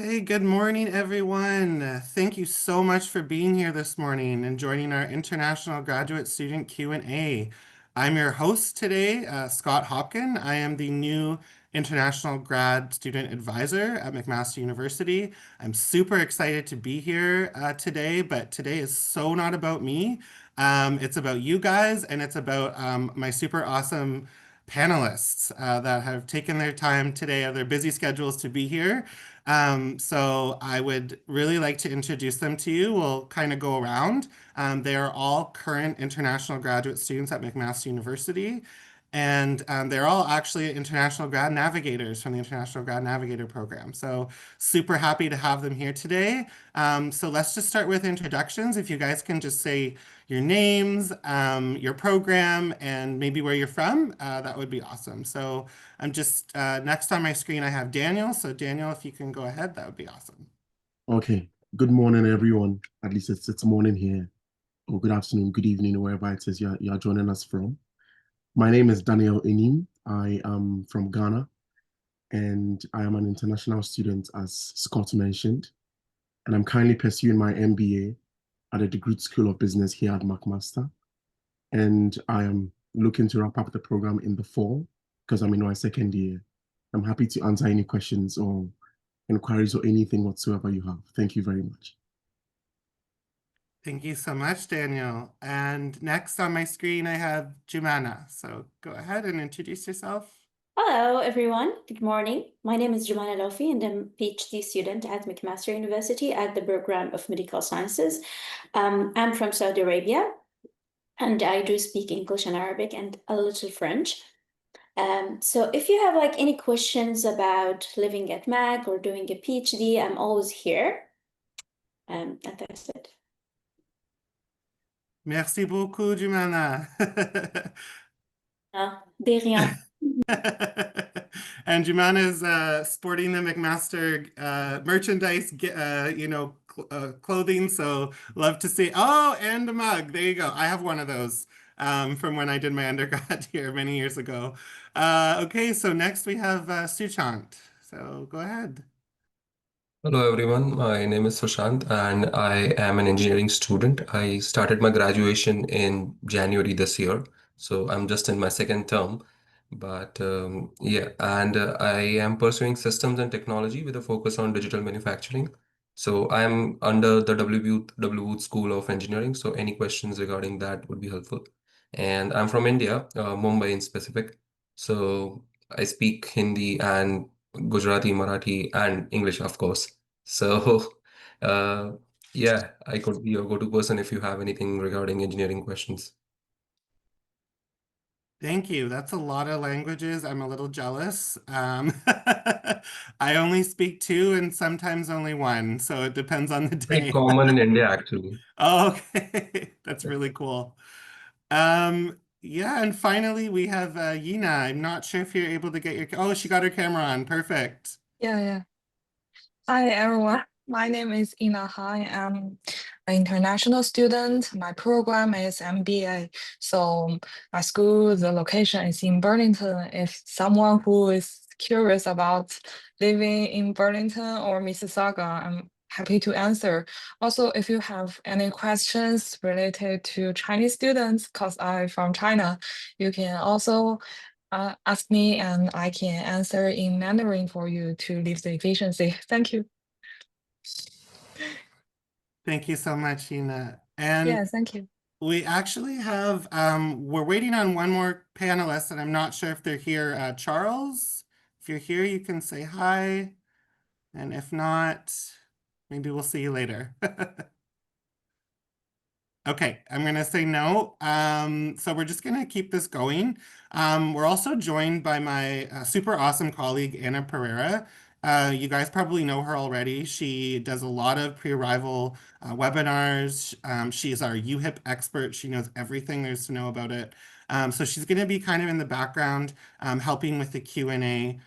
Okay, good morning, everyone. Thank you so much for being here this morning and joining our International Graduate Student Q&A. I'm your host today, Scott Hopkin. I am the new International Grad Student Advisor at McMaster University. I'm super excited to be here today, but today is so not about me. It's about you guys, and it's about my super awesome panelists that have taken their time today of their busy schedules to be here. So I would really like to introduce them to you. We'll kind of go around. They are all current international graduate students at McMaster University, and they're all actually international grad navigators from the International Grad Navigator Program. So super happy to have them here today. So let's just start with introductions. If you guys can just say your names, your program, and maybe where you're from, that would be awesome. So I'm just next on my screen, I have Daniel. So Daniel, if you can go ahead, that would be awesome. Okay. Good morning, everyone. At least it's morning here, or good afternoon, good evening, wherever it is you're joining us from. My name is Daniel Enim. I am from Ghana, and I am an international student, as Scott mentioned. And I'm currently pursuing my MBA at the Grad School of Business here at McMaster. And I am looking to wrap up the program in the fall because I'm in my second year. I'm happy to answer any questions or inquiries or anything whatsoever you have. Thank you very much. Thank you so much, Daniel. And next on my screen, I have Jumana. So go ahead and introduce yourself. Hello, everyone. Good morning. My name is Jumana Lofi, and I'm a PhD student at McMaster University at the program of Medical Sciences. I'm from Saudi Arabia, and I do speak English and Arabic and a little French. So if you have any questions about living at Mac or doing a PhD, I'm always here. And that's it. Merci beaucoup, Jumana. De rien. And Jumana is sporting the McMaster merchandise, clothing. So love to see. Oh, and a mug. There you go. I have one of those from when I did my undergrad here many years ago. Okay, so next we have Suchant. So go ahead. Hello everyone, my name is Sushant and I am an engineering student. I started my graduation in January this year, so I'm just in my second term. But yeah, and I am pursuing systems and technology with a focus on digital manufacturing. So I'm under the W Booth School of Engineering, so any questions regarding that would be helpful. And I'm from India, Mumbai in specific. So I speak Hindi and Gujarati, Marathi, and English, of course. So, uh, yeah, I could be your go-to person if you have anything regarding engineering questions. Thank you. That's a lot of languages. I'm a little jealous. I only speak two and sometimes only one, so it depends on the Pretty day. common in India, actually. Oh, okay. That's really cool. Yeah, and finally we have Yina. I'm not sure if you're able to get your... Oh, she got her camera on. Perfect. Yeah. Hi, everyone. My name is Ina Hai. I'm an international student. My program is MBA. So my school, the location is in Burlington. If someone who is curious about living in Burlington or Mississauga, I'm happy to answer. Also, if you have any questions related to Chinese students, because I'm from China, you can also ask me and I can answer in Mandarin for you to live the efficiency. Thank you. Thank you so much, Yina. And Yeah, thank you. we actually have, we're waiting on one more panelist, and I'm not sure if they're here. Charles, if you're here, you can say hi. And if not, maybe we'll see you later. Okay, I'm gonna say no. So we're just gonna keep this going. We're also joined by my super awesome colleague, Anna Pereira. You guys probably know her already. She does a lot of pre-arrival webinars. She's our UHIP expert. She knows everything there's to know about it. So she's gonna be kind of in the background, helping with the Q&A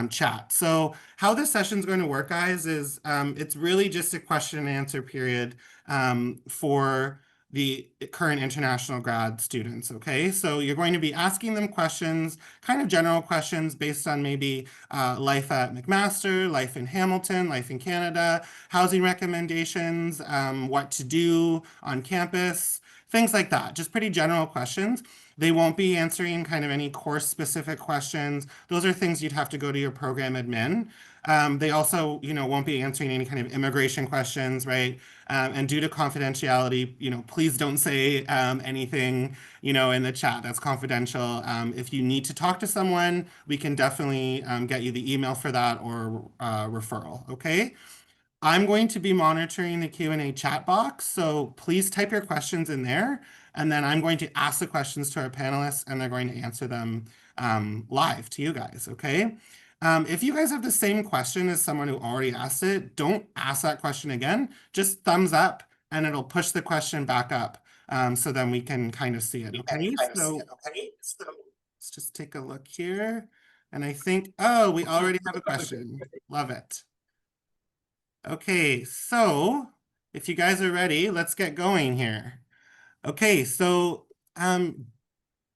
chat. So how this session's going to work, guys, is it's really just a question and answer period for the current international grad students, okay? So you're going to be asking them questions, kind of general questions based on maybe life at McMaster, life in Hamilton, life in Canada, housing recommendations, what to do on campus, things like that. Just pretty general questions. They won't be answering kind of any course-specific questions. Those are things you'd have to go to your program admin. They also, won't be answering any kind of immigration questions, right? And due to confidentiality, please don't say anything, in the chat that's confidential. If you need to talk to someone, we can definitely get you the email for that or referral, okay? I'm going to be monitoring the Q&A chat box, so please type your questions in there, and then I'm going to ask the questions to our panelists, and they're going to answer them live to you guys, okay? If you guys have the same question as someone who already asked it, don't ask that question again. Just thumbs up, and it'll push the question back up, so then we can kind of see it, okay? So let's just take a look here, and I think, oh, we already have a question. Love it. Okay, so if you guys are ready, let's get going here. Okay, so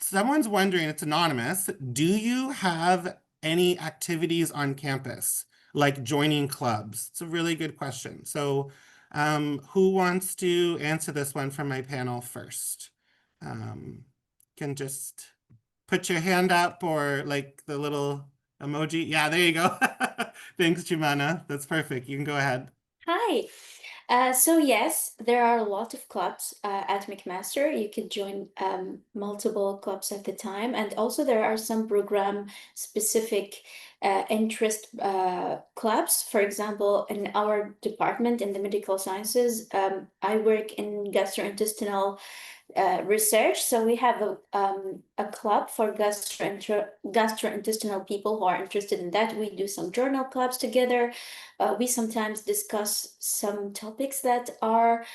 someone's wondering, it's anonymous, do you have any activities on campus, like joining clubs? It's a really good question. So who wants to answer this one from my panel first? Can just put your hand up or like the little emoji. Yeah, there you go. Thanks, Jumana. That's perfect. You can go ahead. Hi. So yes, there are a lot of clubs at McMaster. You could join multiple clubs at the time, and also there are some program-specific interest clubs. For example, in our department in the medical sciences, I work in gastrointestinal research. So we have a club for gastrointestinal people who are interested in that. We do some journal clubs together. We sometimes discuss some topics that are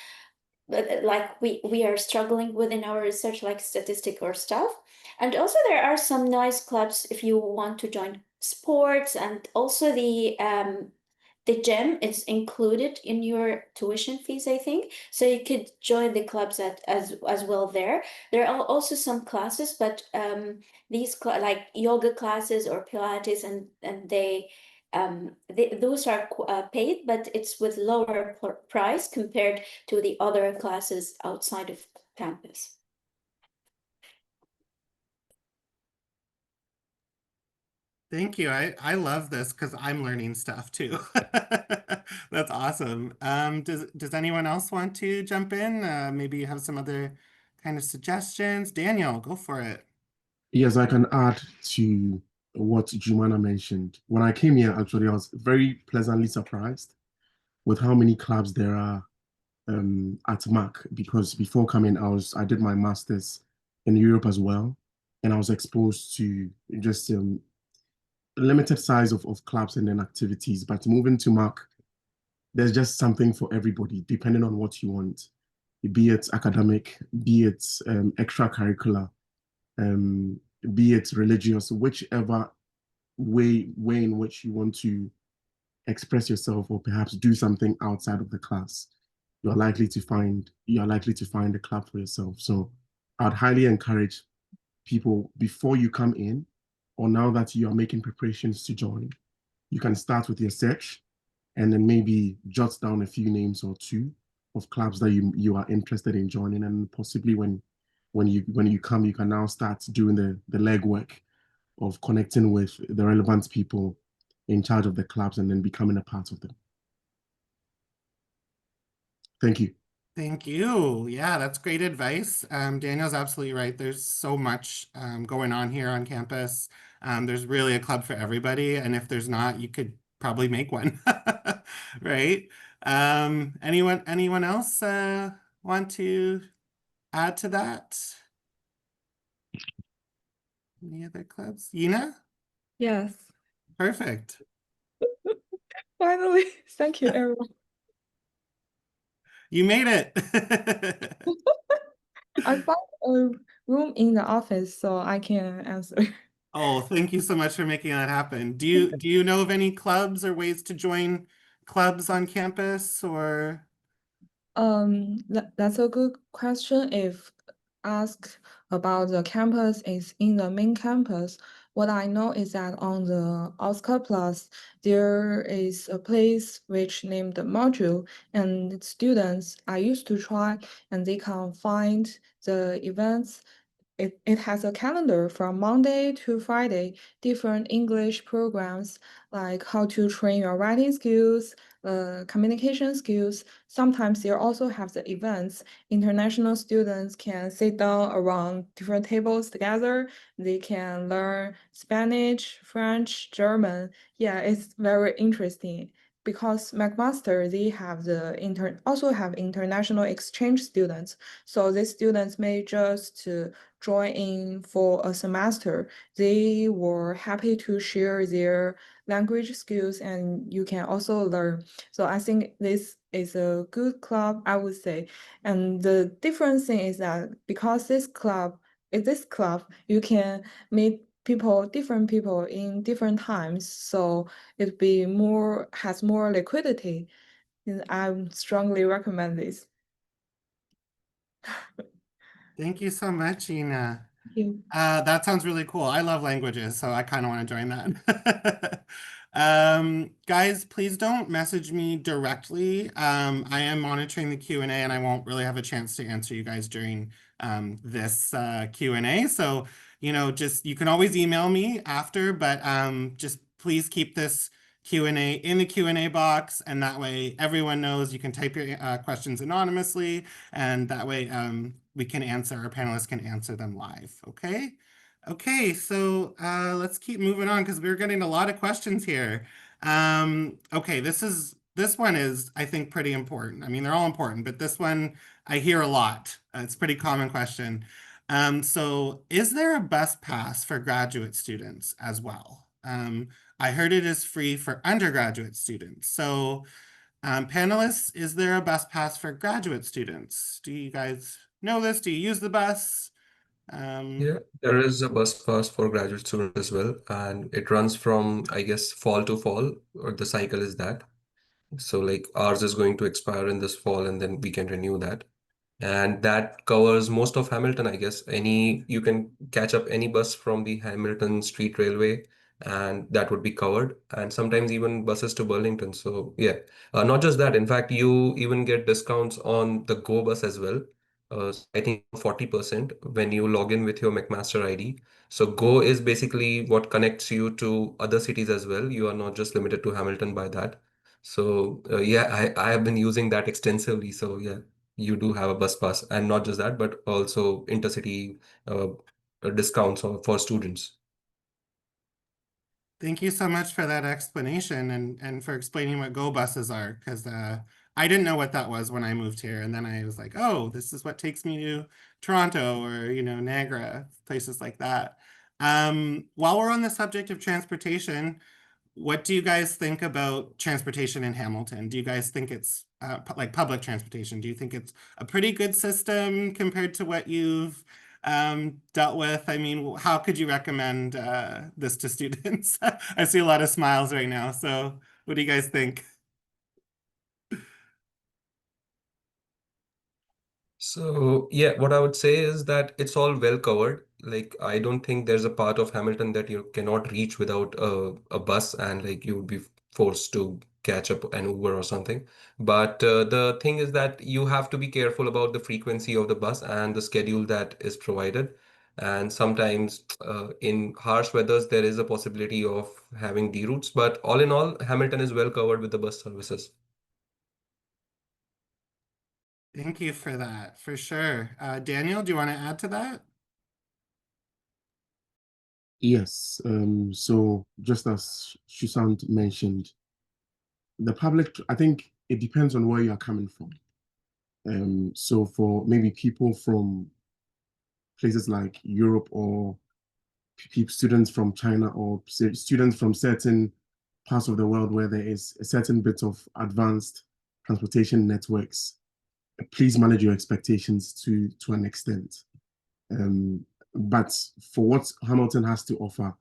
like we are struggling with in our research, like statistic or stuff. And also there are some nice clubs if you want to join sports, and also the gym is included in your tuition fees, I think. So you could join the clubs as well there. There are also some classes, but these like yoga classes or Pilates, and those are paid, but it's with lower price compared to the other classes outside of campus. Thank you. I love this because I'm learning stuff too. That's awesome. Does anyone else want to jump in? Maybe you have some other kind of suggestions. Daniel, go for it. Yes, I can add to what Jumana mentioned. When I came here, actually, I was very pleasantly surprised with how many clubs there are at MAC, because before coming, I did my master's in Europe as well, and I was exposed to just limited size of clubs and then activities. But moving to MAC, there's just something for everybody, depending on what you want, be it academic, be it extracurricular, be it religious, whichever way in which you want to express yourself or perhaps do something outside of the class, you're likely to find a club for yourself. So I'd highly encourage people, before you come in, or now that you are making preparations to join, you can start with your search and then maybe jot down a few names or two of clubs that you are interested in joining, and possibly when you come, you can now start doing the legwork of connecting with the relevant people in charge of the clubs and then becoming a part of them. Thank you. Thank you. Yeah, that's great advice. Daniel's absolutely right. There's so much going on here on campus. There's really a club for everybody, and if there's not, you could probably make one, right? Anyone else want to add to that? Any other clubs? Yina? Yes. Perfect. Finally, thank you, everyone. You made it. I found a room in the office so I can answer. Oh, thank you so much for making that happen. Do you know of any clubs or ways to join clubs on campus or? That's a good question. If asked about the campus is in the main campus, what I know is that on the Oscar Plus, there is a place which named the module, and students I used to try, and they can find the events. It has a calendar from Monday to Friday, different English programs like how to train your writing skills, communication skills. Sometimes they also have the events. International students can sit down around different tables together. They can learn Spanish, French, German. Yeah, it's very interesting because McMaster, they have also have international exchange students. So these students may just join in for a semester. They were happy to share their language skills, and you can also learn. So I think this is a good club, I would say. And the different thing is that because this club, you can meet different people in different times. So has more liquidity. And I strongly recommend this. Thank you so much, Ina. Thank you. That sounds really cool. I love languages, so I kind of want to join that. Guys, please don't message me directly. I am monitoring the Q&A and I won't really have a chance to answer you guys during this Q&A. So, just you can always email me after, but just please keep this Q&A in the Q&A box, and that way everyone knows you can type your questions anonymously, and that way our panelists can answer them live, okay? Okay, so let's keep moving on because we're getting a lot of questions here. Okay, this one is, I think, pretty important. I mean, they're all important, but this one I hear a lot. It's a pretty common question. So is there a bus pass for graduate students as well? I heard it is free for undergraduate students. So panelists, is there a bus pass for graduate students? Do you guys know this? Do you use the bus? Yeah, there is a bus pass for graduate students as well, and it runs from, I guess, fall to fall, or the cycle is that. So, like, ours is going to expire in this fall, and then we can renew that. And that covers most of Hamilton, I guess. You can catch up any bus from the Hamilton Street Railway, and that would be covered. And sometimes even buses to Burlington. So yeah, not just that. In fact, you even get discounts on the Go bus as well. I think 40% when you log in with your McMaster ID. So Go is basically what connects you to other cities as well. You are not just limited to Hamilton by that. So yeah, I have been using that extensively. So yeah, you do have a bus pass, and not just that, but also intercity uh, discounts for students. Thank you so much for that explanation and for explaining what Go buses are, because I didn't know what that was when I moved here. And then I was like, oh, this is what takes me to Toronto or, Niagara, places like that. While we're on the subject of transportation, what do you guys think about transportation in Hamilton? Do you guys think it's like public transportation? Do you think it's a pretty good system compared to what you've dealt with? I mean, how could you recommend this to students? I see a lot of smiles right now. So what do you guys think? So yeah, what I would say is that it's all well covered. Like, I don't think there's a part of Hamilton that you cannot reach without a bus, and like you would be forced to catch up an Uber or something. But the thing is that you have to be careful about the frequency of the bus and the schedule that is provided. And sometimes in harsh weathers, there is a possibility of having deroutes. But all in all, Hamilton is well covered with the bus services. Thank you for that, for sure. Daniel, do you want to add to that? Yes. So just as Shusant mentioned, I think it depends on where you are coming from. So for maybe people from places like Europe, or students from China, or students from certain parts of the world where there is a certain bit of advanced transportation networks, please manage your expectations to an extent. But for what Hamilton has to offer,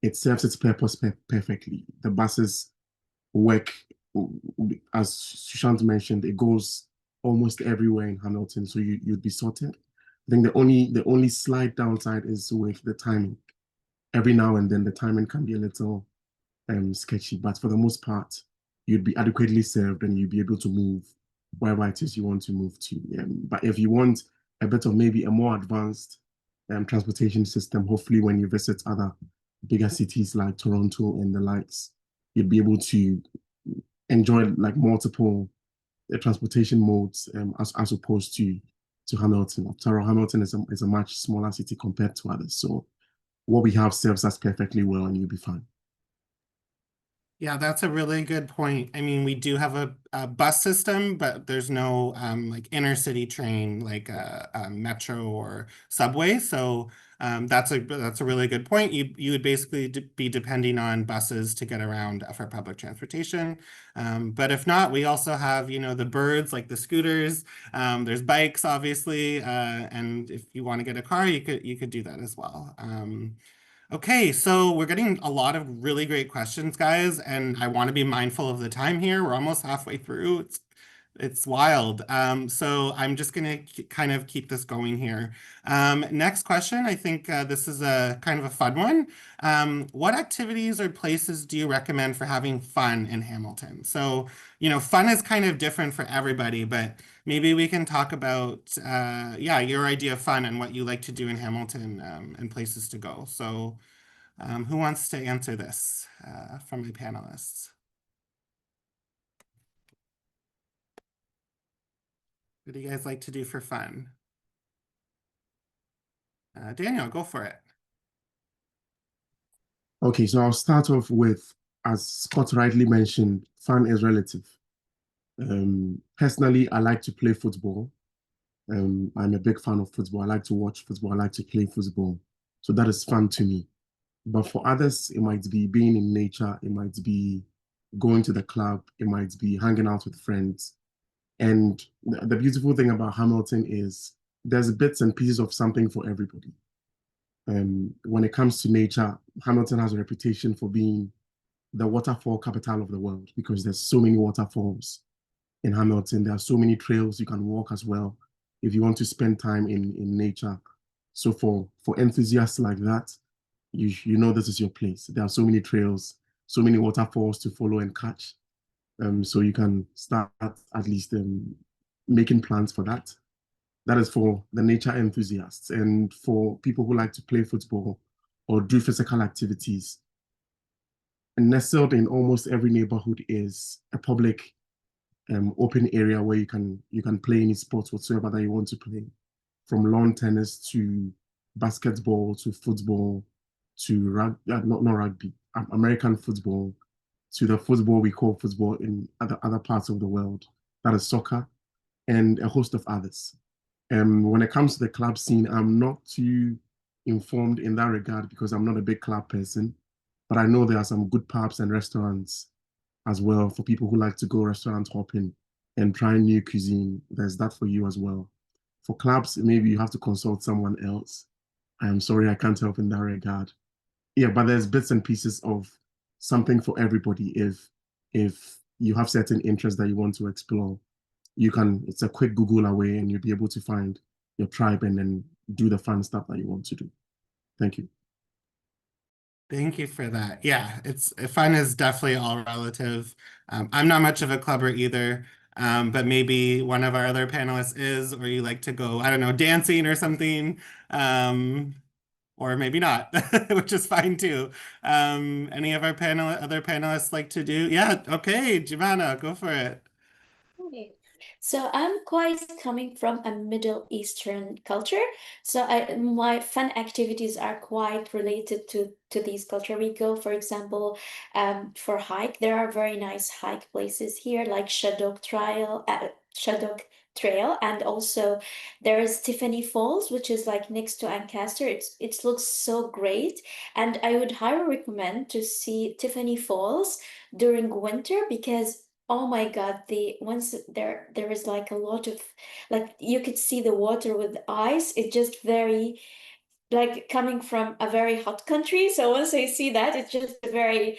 it serves its purpose perfectly. The buses work, as Sushant mentioned, it goes almost everywhere in Hamilton, so you'd be sorted. I think the only slight downside is with the timing. Every now and then the timing can be a little sketchy, but for the most part, you'd be adequately served and you'd be able to move wherever it is you want to move to. But if you want a bit of maybe a more advanced transportation system, hopefully when you visit other bigger cities like Toronto and the likes, you'd be able to enjoy like multiple transportation modes as opposed to Hamilton. After all, Hamilton is a much smaller city compared to others. So what we have serves us perfectly well and you'll be fine. Yeah, that's a really good point. I mean, we do have a bus system, but there's no like inner city train like a metro or subway. So that's a really good point. You would basically be depending on buses to get around for public transportation. But if not, we also have, you know, the birds like the scooters. There's bikes, obviously, and if you want to get a car, you could do that as well. Okay, so we're getting a lot of really great questions, guys, and I want to be mindful of the time here. We're almost halfway through. It's wild. So I'm just gonna kind of keep this going here. Next question. I think this is a kind of a fun one. What activities or places do you recommend for having fun in Hamilton? So, you know, fun is kind of different for everybody, but maybe we can talk about, yeah, your idea of fun and what you like to do in Hamilton and places to go. So, who wants to answer this from my panelists? What do you guys like to do for fun? Daniel, go for it. Okay, so I'll start off with, as Scott rightly mentioned, fun is relative. Personally, I like to play football. I'm a big fan of football. I like to watch football. I like to play football. So that is fun to me. But for others, it might be being in nature. It might be going to the club. It might be hanging out with friends. And the beautiful thing about Hamilton is there's bits and pieces of something for everybody. When it comes to nature, Hamilton has a reputation for being the waterfall capital of the world because there's so many waterfalls in Hamilton. There are so many trails you can walk as well if you want to spend time in nature. So for enthusiasts like that, you know this is your place. There are so many trails, so many waterfalls to follow and catch. So you can start at least making plans for that. That is for the nature enthusiasts. And for people who like to play football or do physical activities, and nestled in almost every neighborhood is a public open area where you can play any sports whatsoever that you want to play, from lawn tennis to basketball to football to not rugby, American football, to the football we call football in other parts of the world, that is soccer, and a host of others. When it comes to the club scene, I'm not too informed in that regard because I'm not a big club person, but I know there are some good pubs and restaurants as well for people who like to go restaurant hopping and try new cuisine. There's that for you as well. For clubs, maybe you have to consult someone else. I'm sorry, I can't help in that regard. Yeah, but there's bits and pieces of something for everybody. If you have certain interests that you want to explore, it's a quick Google away and you'll be able to find your tribe and then do the fun stuff that you want to do. Thank you. Thank you for that. Yeah, fun is definitely all relative. I'm not much of a clubber either, but maybe one of our other panelists is, or you like to go, I don't know, dancing or something, or maybe not, which is fine too. Any of our other panelists like to do? Yeah, okay, Giovanna, go for it. Okay. So I'm quite coming from a Middle Eastern culture. So my fun activities are quite related to these culture. We go, for example, for hike. There are very nice hike places here, like Shadok Trail, and also there is Tiffany Falls, which is like next to Ancaster. It looks so great, and I would highly recommend to see Tiffany Falls during winter because oh my God, once there is like a lot of like you could see the water with ice. It's just very like coming from a very hot country. So once I see that, it's just very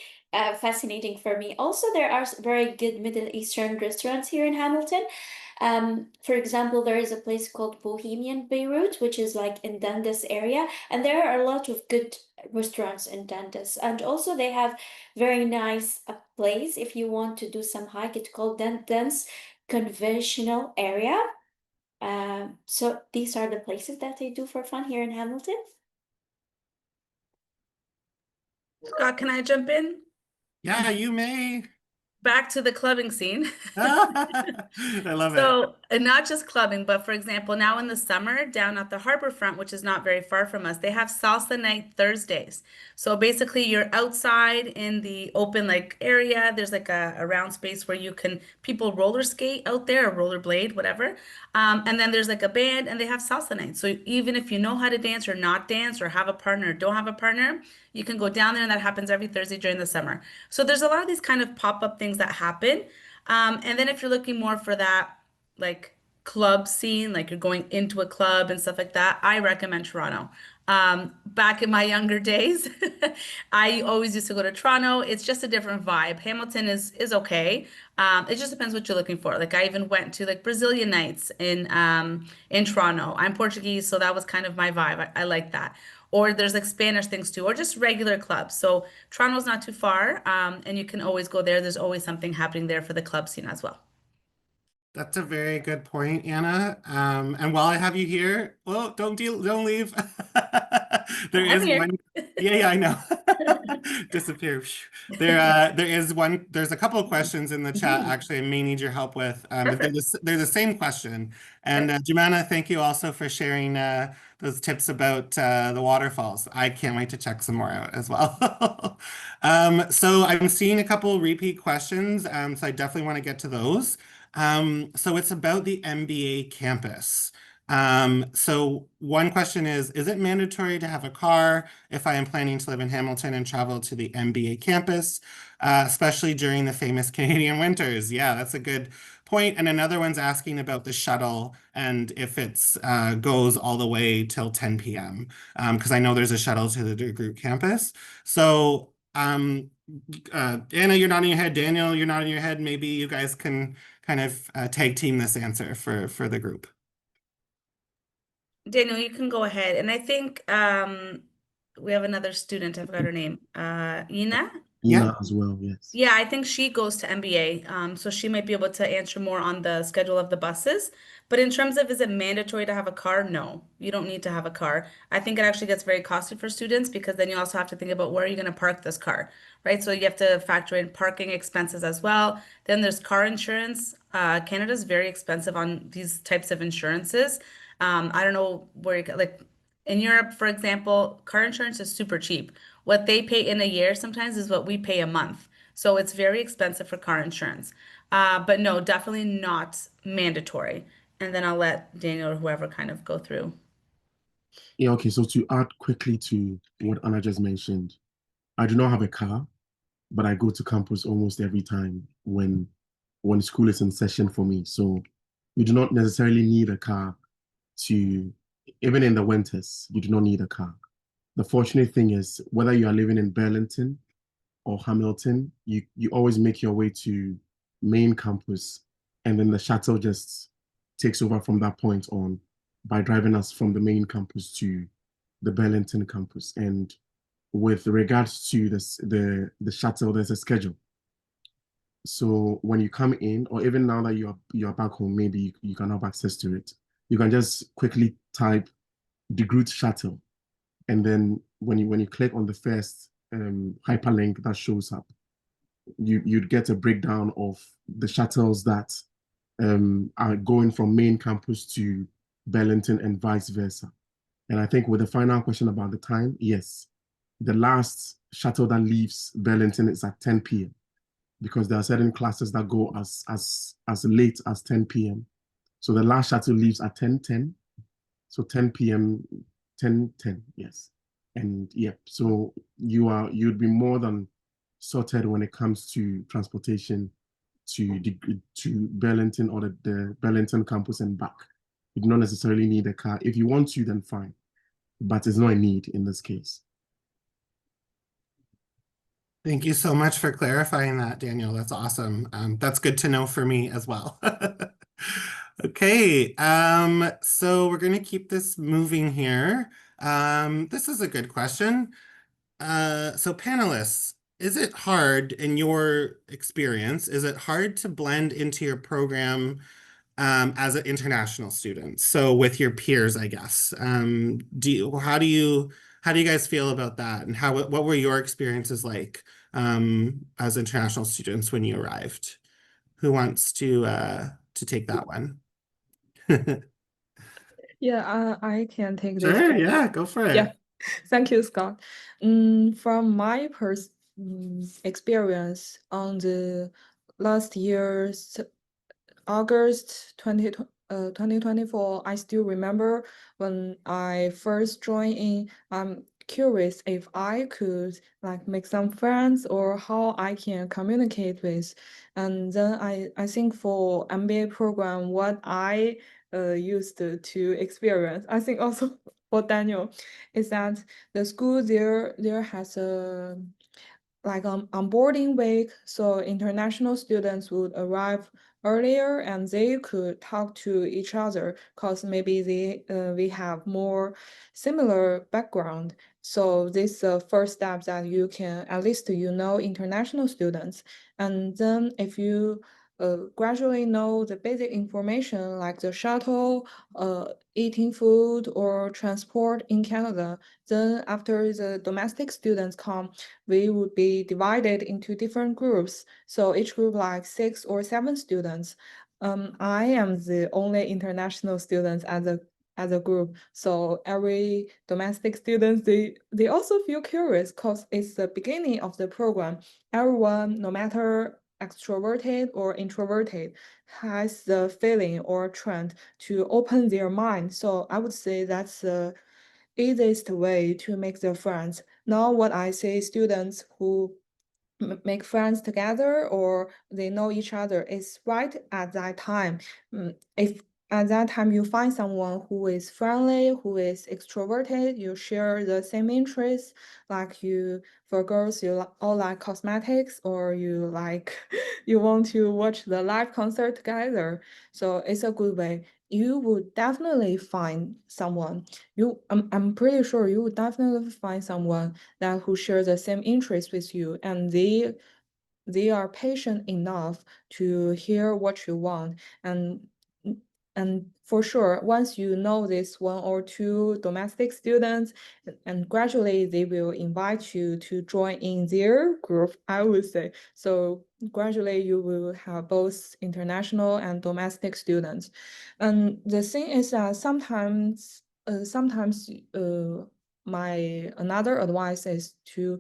fascinating for me. Also, there are very good Middle Eastern restaurants here in Hamilton. For example, there is a place called Bohemian Beirut, which is like in Dundas area, and there are a lot of good restaurants in Dundas. And also they have very nice place if you want to do some hike. It's called Dundas Conventional Area. So these are the places that they do for fun here in Hamilton. Scott, can I jump in? Yeah, you may. Back to the clubbing scene. I love it. So, and not just clubbing, but for example, now in the summer, down at the harbor front, which is not very far from us, they have salsa night Thursdays. So basically, you're outside in the open like area. There's like a round space where you can people roller skate out there or rollerblade, whatever. And then there's like a band, and they have salsa night. So even if you know how to dance or not dance, or have a partner or don't have a partner, you can go down there, and that happens every Thursday during the summer. So there's a lot of these kind of pop-up things that happen. And then if you're looking more for that like club scene, like you're going into a club and stuff like that, I recommend Toronto. Back in my younger days, I always used to go to Toronto. It's just a different vibe. Hamilton is okay. It just depends what you're looking for. Like I even went to like Brazilian nights in Toronto. I'm Portuguese, so that was kind of my vibe. I like that. Or there's like Spanish things too, or just regular clubs. So Toronto's not too far, and you can always go there. There's always something happening there for the club scene as well. That's a very good point, Anna. And while I have you here, well, don't leave. There I'm is here. one. Yeah, I know. Disappear. There is one. There's a couple of questions in the chat. Actually, I may need your help with. But Perfect. they're the same question. And Jemana, thank you also for sharing those tips about the waterfalls. I can't wait to check some more out as well. So I'm seeing a couple repeat questions. So I definitely want to get to those. So it's about the MBA campus. So one question is it mandatory to have a car if I am planning to live in Hamilton and travel to the MBA campus, especially during the famous Canadian winters? Yeah, that's a good point. And another one's asking about the shuttle and if it's goes all the way till 10 p.m. Because I know there's a shuttle to the group campus. So Anna, you're nodding your head. Daniel, you're nodding your head. Maybe you guys can kind of tag team this answer for the group. Daniel, you can go ahead. And I think we have another student. I forgot her name. Ina? Yeah. Ina as well, yes. Yeah, I think she goes to MBA. So she might be able to answer more on the schedule of the buses. But in terms of is it mandatory to have a car? No, you don't need to have a car. I think it actually gets very costly for students because then you also have to think about where are you going to park this car, right? So you have to factor in parking expenses as well. Then there's car insurance. Canada's very expensive on these types of insurances. I don't know where like in Europe, for example, car insurance is super cheap. What they pay in a year sometimes is what we pay a month. So it's very expensive for car insurance. But no, definitely not mandatory. And then I'll let Daniel or whoever kind of go through. Yeah, okay, so to add quickly to what Anna just mentioned, I do not have a car, but I go to campus almost every time when school is in session for me. So you do not necessarily need a car to, even in the winters, you do not need a car. The fortunate thing is whether you are living in Burlington or Hamilton, you always make your way to main campus, and then the shuttle just takes over from that point on by driving us from the main campus to the Burlington campus. And with regards to the shuttle, there's a schedule. So when you come in, or even now that you are back home, maybe you can have access to it. You can just quickly type the Grad shuttle, and then when you click on the first hyperlink that shows up, you'd get a breakdown of the shuttles that are going from main campus to Burlington and vice versa. And I think with the final question about the time, yes, the last shuttle that leaves Burlington is at 10 p.m. because there are certain classes that go as late as 10 p.m. So the last shuttle leaves at 10:10. So 10 p.m., 10:10, yes. And yeah, so you'd be more than sorted when it comes to transportation to Burlington or the Burlington campus and back. You do not necessarily need a car. If you want to, then fine. But it's not a need in this case. Thank you so much for clarifying that, Daniel. That's awesome. That's good to know for me as well. Okay, so we're gonna keep this moving here. This is a good question. So panelists, is it hard in your experience, is it hard to blend into your program as an international student? So with your peers, I guess. How do you guys feel about that? And what were your experiences like as international students when you arrived? Who wants to take that one? Yeah, I can take this Sure, one. yeah, go for Yeah, it. thank you, Scott. From my experience on the last year's August 2024, I still remember when I first joined in. I'm curious if I could like make some friends or how I can communicate with. And then I think for MBA program, what I used to experience, I think also for Daniel, is that the school there has a like onboarding week, so international students would arrive earlier and they could talk to each other because maybe we have more similar background. So this is the first step that you can at least international students. And then if you gradually know the basic information like the shuttle, eating food or transport in Canada, then after the domestic students come, we would be divided into different groups. So each group like 6 or 7 students. I am the only international student as a group. So every domestic student, they also feel curious because it's the beginning of the program. Everyone, no matter extroverted or introverted, has the feeling or trend to open their mind. So I would say that's the easiest way to make their friends. Now, what I say, students who make friends together or they know each other is right at that time. If at that time you find someone who is friendly, who is extroverted, you share the same interests, like you, for girls, you all like cosmetics or you like, you want to watch the live concert together. So it's a good way. You would definitely find someone. I'm pretty sure you would definitely find someone that who share the same interests with you and they are patient enough to hear what you want and for sure once you know this 1 or 2 domestic students and gradually they will invite you to join in their group, I would say. So gradually you will have both international and domestic students. And the thing is that sometimes my another advice is to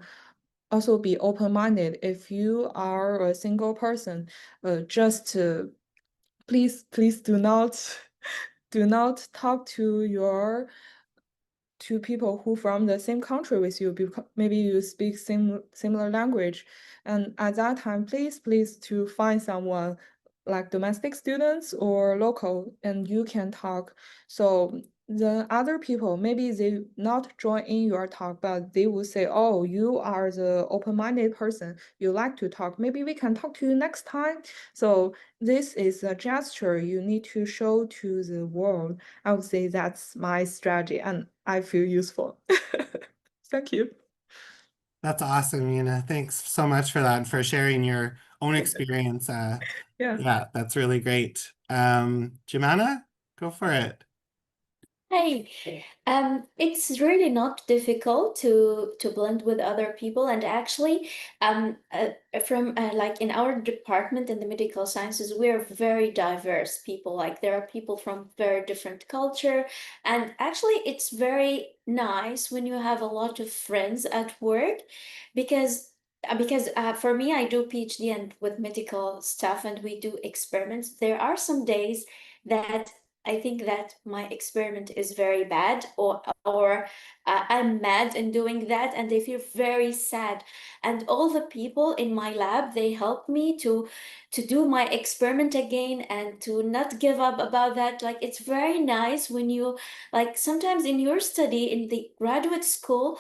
also be open-minded. If you are a single person, just please do not do not talk to people who from the same country with you because maybe you speak similar language. And at that time, please to find someone like domestic students or local and you can talk. So the other people, maybe they not join in your talk, but they will say, oh, you are the open-minded person. You like to talk. Maybe we can talk to you next time. So this is a gesture you need to show to the world. I would say that's my strategy and I feel useful. Thank you. That's awesome, Mina. Thanks so much for that and for sharing your own experience. Yeah. Yeah, that's really great. Jimana, go for it. Hey, it's really not difficult to blend with other people, and actually, from like in our department in the medical sciences, we're very diverse people. Like there are people from very different culture, and actually, it's very nice when you have a lot of friends at work, because for me, I do PhD and with medical stuff, and we do experiments. There are some days that I think that my experiment is very bad, or I'm mad in doing that, and I feel very sad. And all the people in my lab, they help me to do my experiment again and to not give up about that. Like it's very nice when you like sometimes in your study in the graduate school,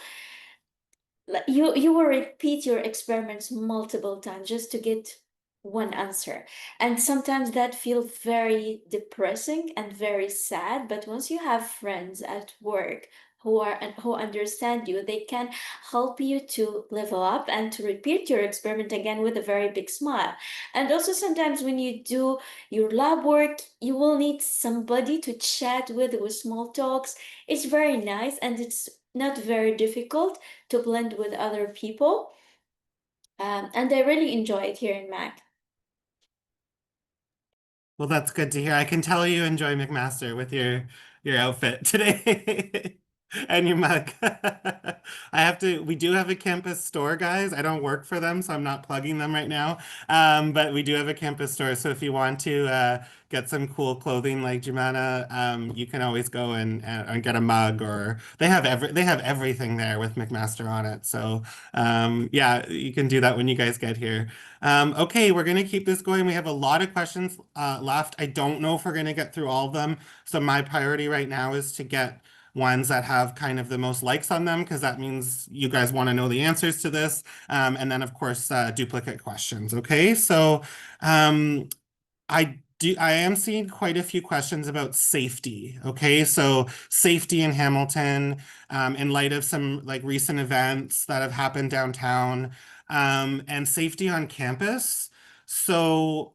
you will repeat your experiments multiple times just to get one answer. And sometimes that feels very depressing and very sad. But once you have friends at work who understand you, they can help you to level up and to repeat your experiment again with a very big smile. And also sometimes when you do your lab work, you will need somebody to chat with small talks. It's very nice and it's not very difficult to blend with other people. And I really enjoy it here in Mac. Well, that's good to hear. I can tell you enjoy McMaster with your outfit today and your mug. We do have a campus store, guys. I don't work for them, so I'm not plugging them right now. But we do have a campus store. So if you want to get some cool clothing like Jumana, you can always go and get a mug, or they have everything there with McMaster on it. So yeah, you can do that when you guys get here. Okay, we're going to keep this going. We have a lot of questions left. I don't know if we're going to get through all of them. So my priority right now is to get ones that have kind of the most likes on them, because that means you guys want to know the answers to this. And then, of course, duplicate questions. Okay, so um, I am seeing quite a few questions about safety. Okay, so safety in Hamilton, in light of some like recent events that have happened downtown, and safety on campus. So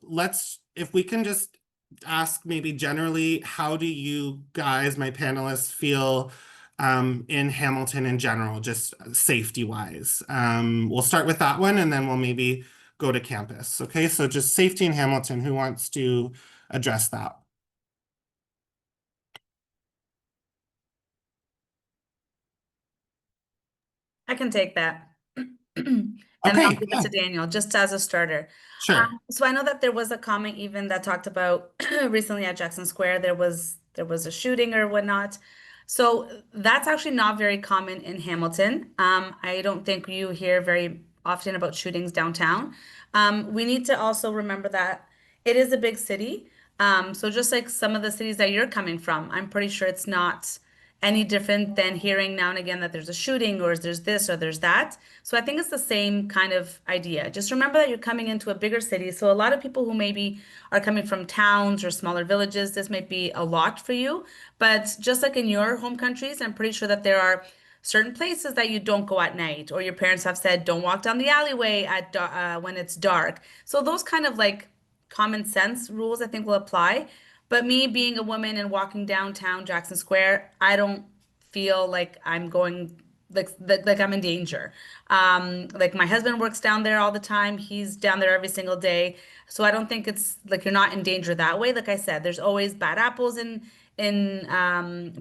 if we can just ask maybe generally, how do you guys, my panelists, feel in Hamilton in general, just safety wise? We'll start with that one, and then we'll maybe go to campus. Okay, so just safety in Hamilton. Who wants to address that? I can take that. And then I'll Okay, give it to Daniel, just as a starter. sure. So I know that there was a comment even that talked about recently at Jackson Square, there was a shooting or whatnot. So that's actually not very common in Hamilton. I don't think you hear very often about shootings downtown. We need to also remember that it is a big city. So just like some of the cities that you're coming from, I'm pretty sure it's not any different than hearing now and again that there's a shooting or there's this or there's that. So I think it's the same kind of idea. Just remember that you're coming into a bigger city. So a lot of people who maybe are coming from towns or smaller villages, this might be a lot for you. But just like in your home countries, I'm pretty sure that there are certain places that you don't go at night, or your parents have said don't walk down the alleyway when it's dark. So those kind of like common sense rules I think will apply. But me being a woman and walking downtown Jackson Square, I don't feel like I'm going like I'm in danger. Like my husband works down there all the time. He's down there every single day. So I don't think it's like you're not in danger that way. Like I said, there's always bad apples in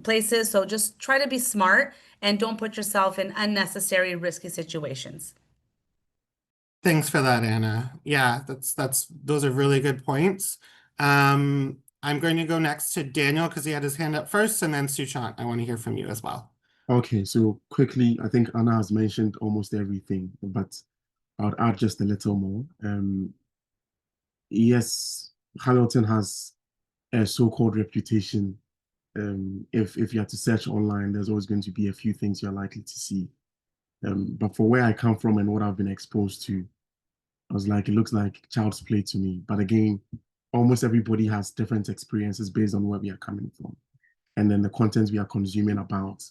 places. So just try to be smart and don't put yourself in unnecessary risky situations. Thanks for that, Anna. Yeah, those are really good points. I'm going to go next to Daniel because he had his hand up first, and then Sushant. I want to hear from you as well. Okay, so quickly, I think Anna has mentioned almost everything, but I'll add just a little more. Yes, Hamilton has a so-called reputation. If you have to search online, there's always going to be a few things you're likely to see. But for where I come from and what I've been exposed to, I was like, it looks like child's play to me. But again, almost everybody has different experiences based on where we are coming from. And then the content we are consuming about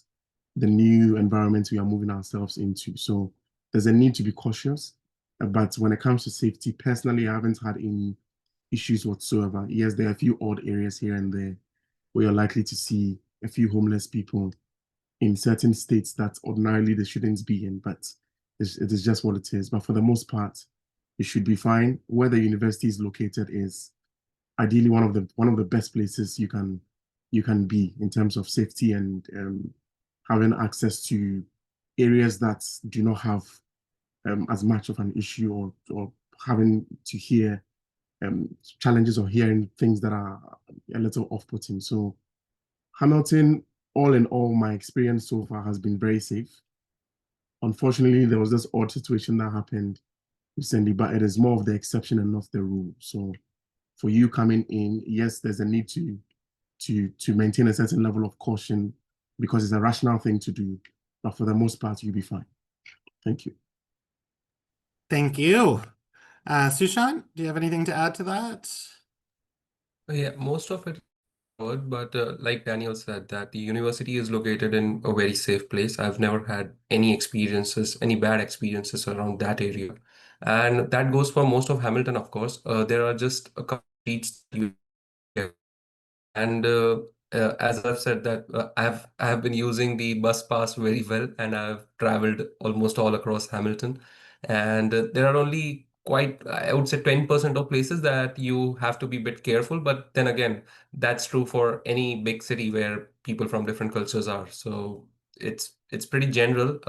the new environment we are moving ourselves into. So there's a need to be cautious. But when it comes to safety, personally, I haven't had any issues whatsoever. Yes, there are a few odd areas here and there where you're likely to see a few homeless people in certain states that ordinarily they shouldn't be in, but it is just what it is. But for the most part, it should be fine. Where the university is located is ideally one of the best places you can be in terms of safety and having access to areas that do not have as much of an issue or having to hear challenges or hearing things that are a little off-putting. So Hamilton, all in all, my experience so far has been very safe. Unfortunately, there was this odd situation that happened recently, but it is more of the exception and not the rule. So for you coming in, yes, there's a need to maintain a certain level of caution because it's a rational thing to do. But for the most part, you'll be fine. Thank you. Thank you. Sushant, do you have anything to add to that? Yeah, most of it covered, but like Daniel said, that the university is located in a very safe place. I've never had any experiences, any bad experiences around that area. And that goes for most of Hamilton, of course. There are just a couple of streets you and as I've said that I have been using the bus pass very well, and I've traveled almost all across Hamilton. And there are only quite, I would say, 10% of places that you have to be a bit careful. But then again, that's true for any big city where people from different cultures are. So it's pretty general.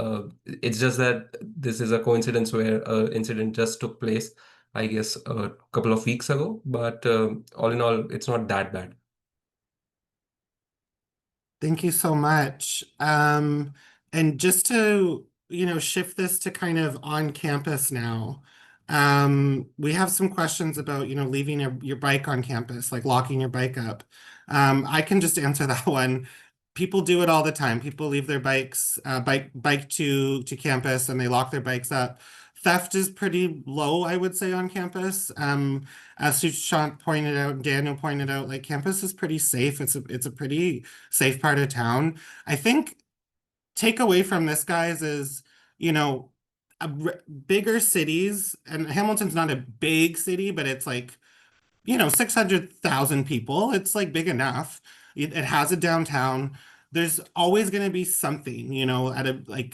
It's just that this is a coincidence where an incident just took place, I guess, a couple of weeks ago. But all in all, it's not that bad. Thank you so much. And just to, shift this to kind of on campus now, we have some questions about, leaving your bike on campus, like locking your bike up. I can just answer that one. People do it all the time. People leave their bikes, bike to campus, and they lock their bikes up. Theft is pretty low, I would say, on campus. As Sushant pointed out, Daniel pointed out, like campus is pretty safe. It's a pretty safe part of town. I think takeaway from this, guys, is, you know, bigger cities, and Hamilton's not a big city, but it's like 600,000 people. It's like big enough. It has a downtown. There's always going to be something, at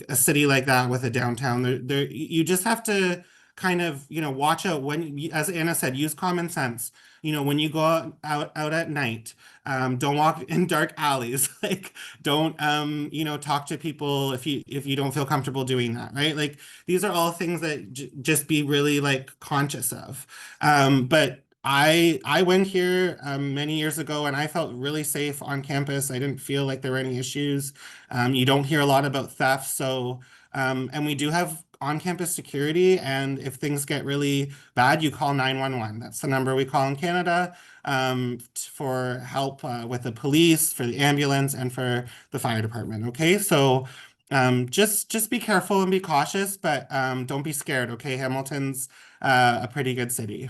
a city like that with a downtown. You just have to kind of, watch out as Anna said, use common sense. When you go out at night, don't walk in dark alleys. Like, don't, talk to people if you don't feel comfortable doing that, right? Like, these are all things that just be really like conscious of. But I went here many years ago and I felt really safe on campus. I didn't feel like there were any issues. You don't hear a lot about theft, so and we do have on-campus security. And if things get really bad, you call 911. That's the number we call in Canada for help with the police, for the ambulance, and for the fire department. Okay, so just be careful and be cautious, but don't be scared. Okay, Hamilton's a pretty good city.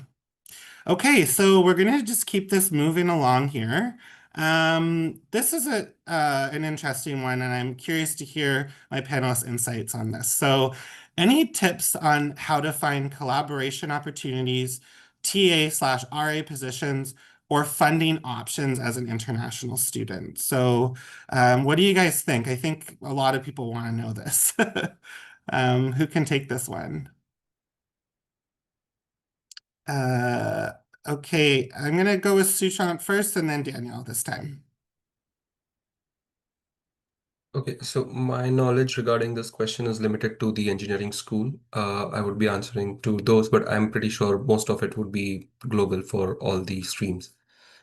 Okay, so we're gonna just keep this moving along here. This is an interesting one, and I'm curious to hear my panelists' insights on this. So, any tips on how to find collaboration opportunities, TA/RA positions, or funding options as an international student? So, what do you guys think? I think a lot of people want to know this. Who can take this one? Uh, okay, I'm gonna go with Sushant first and then Danielle this time. Okay, so my knowledge regarding this question is limited to the engineering school. I would be answering to those, but I'm pretty sure most of it would be global for all the streams.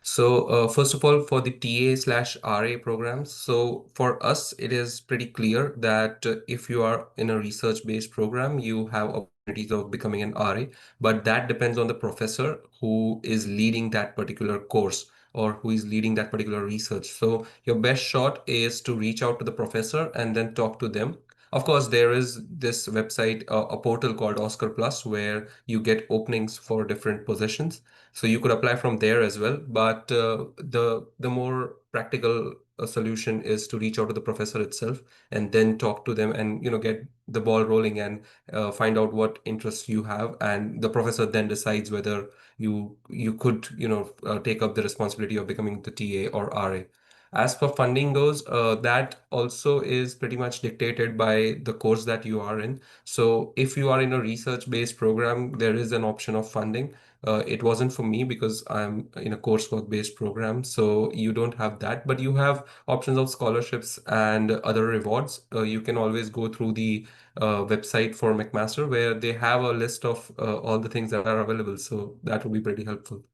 So, first of all, for the TA/RA programs, so for us, it is pretty clear that if you are in a research-based program, you have opportunities of becoming an RA, but that depends on the professor who is leading that particular course or who is leading that particular research. So your best shot is to reach out to the professor and then talk to them. Of course, there is this website, a portal called Oscar Plus, where you get openings for different positions. So you could apply from there as well. But the more practical solution is to reach out to the professor itself and then talk to them and get the ball rolling and find out what interests you have. And the professor then decides whether you could take up the responsibility of becoming the TA or RA. As for funding goes, that also is pretty much dictated by the course that you are in. So if you are in a research-based program, there is an option of funding. It wasn't for me because I'm in a coursework-based program, so you don't have that, but you have options of scholarships and other rewards. You can always go through the website for McMaster where they have a list of all the things that are available. So that would be pretty helpful.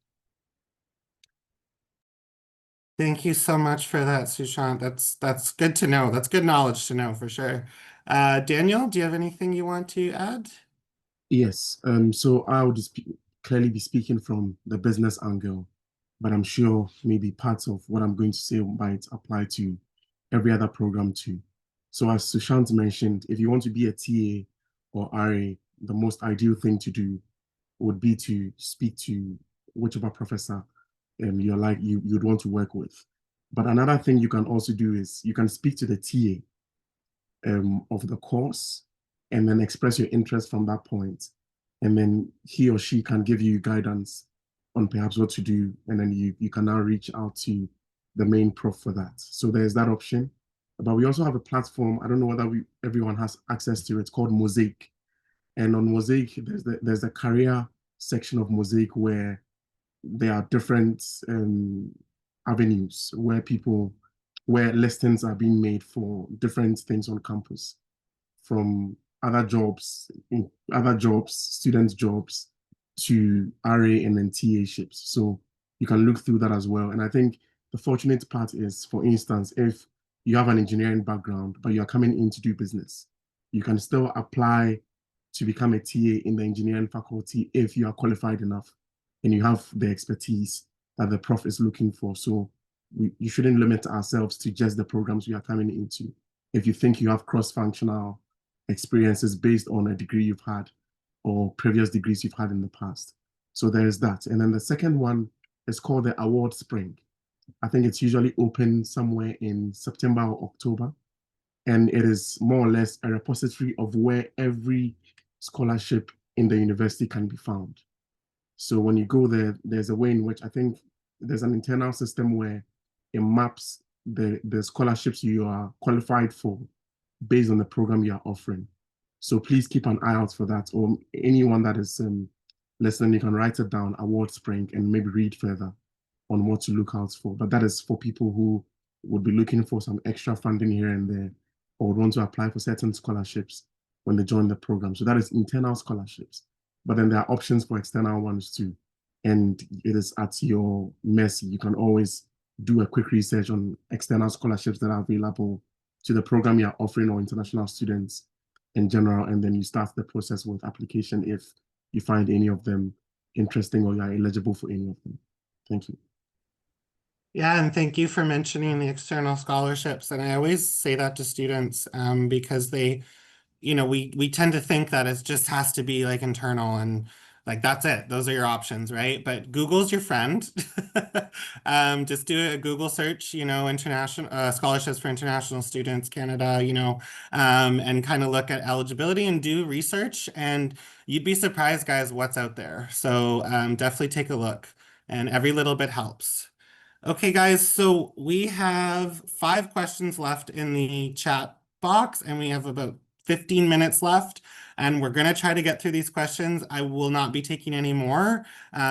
Thank you so much for that, Sushant. That's good to know. That's good knowledge to know for sure. Daniel, do you have anything you want to add? Yes, so I would clearly be speaking from the business angle, but I'm sure maybe parts of what I'm going to say might apply to every other program too. So as Sushant mentioned, if you want to be a TA or RA, the most ideal thing to do would be to speak to whichever professor you'd want to work with. But another thing you can also do is you can speak to the TA of the course and then express your interest from that point. And then he or she can give you guidance on perhaps what to do. And then you can now reach out to the main prof for that. So there's that option. But we also have a platform, I don't know whether everyone has access to it, it's called Mosaic. And on Mosaic, there's a career section of Mosaic where there are different avenues where listings are being made for different things on campus, from other jobs, student jobs, to RA and then TA ships. So you can look through that as well. And I think the fortunate part is, for instance, if you have an engineering background, but you're coming in to do business, you can still apply to become a TA in the engineering faculty if you are qualified enough and you have the expertise that the prof is looking for. So you shouldn't limit ourselves to just the programs we are coming into. If you think you have cross-functional experiences based on a degree you've had or previous degrees you've had in the past. So there's that. And then the second one is called the Award Spring. I think it's usually open somewhere in September or October. And it is more or less a repository of where every scholarship in the university can be found. So when you go there, there's a way in which I think there's an internal system where it maps the scholarships you are qualified for based on the program you are offering. So please keep an eye out for that, or anyone that is listening, you can write it down, Award Spring, and maybe read further on what to look out for. But that is for people who would be looking for some extra funding here and there, or would want to apply for certain scholarships when they join the program. So that is internal scholarships. But then there are options for external ones too. And it is at your mercy. You can always do a quick research on external scholarships that are available to the program you're offering or international students in general. And then you start the process with application if you find any of them interesting or you're eligible for any of them. Thank you. Yeah, and thank you for mentioning the external scholarships. And I always say that to students because they, we tend to think that it just has to be like internal and like that's it. Those are your options, right? But Google's your friend. Just do a Google search, international scholarships for international students, Canada, and kind of look at eligibility and do research. And you'd be surprised, guys, what's out there. So definitely take a look, and every little bit helps. Okay, guys, so we have 5 questions left in the chat box, and we have about 15 minutes left, and we're going to try to get through these questions. I will not be taking any more,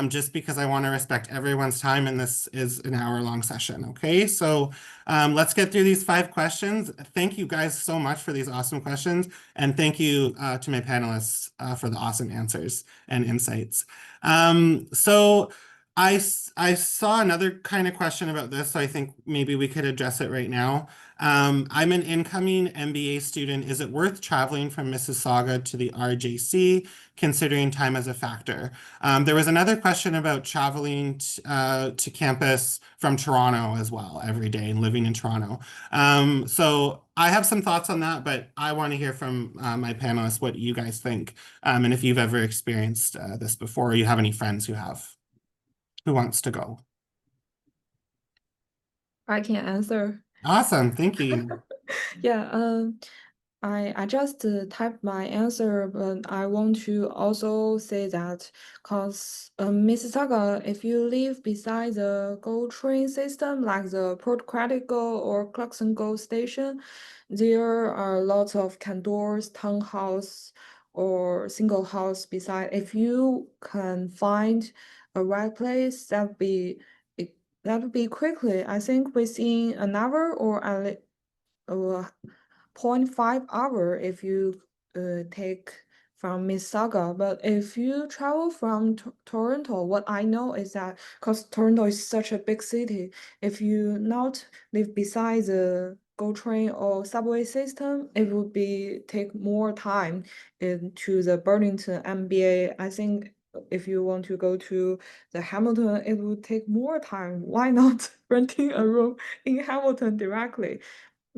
just because I want to respect everyone's time, and this is an hour-long session, okay? So let's get through these 5 questions. Thank you guys so much for these awesome questions, and thank you to my panelists for the awesome answers and insights. So I saw another kind of question about this, so I think maybe we could address it right now. I'm an incoming MBA student. Is it worth traveling from Mississauga to the RJC, considering time as a factor? There was another question about traveling to campus from Toronto as well every day and living in Toronto. So I have some thoughts on that, but I want to hear from my panelists what you guys think, and if you've ever experienced this before, or you have any friends who have. Who wants to go? I can answer. Awesome, thank you. Yeah, I just typed my answer, but I want to also say that because Mississauga, if you live beside the GO train system, like the Port Credit GO or Clarkson GO station, there are lots of condos, townhouse, or single house beside. If you can find a right place, that would be quickly. I think within an hour or at least 0.5 hour if you take from Mississauga. But if you travel from Toronto, what I know is that because Toronto is such a big city, if you not live beside the GO train or subway system, it would be take more time into the Burlington MBA. I think if you want to go to the Hamilton, it would take more time. Why not renting a room in Hamilton directly?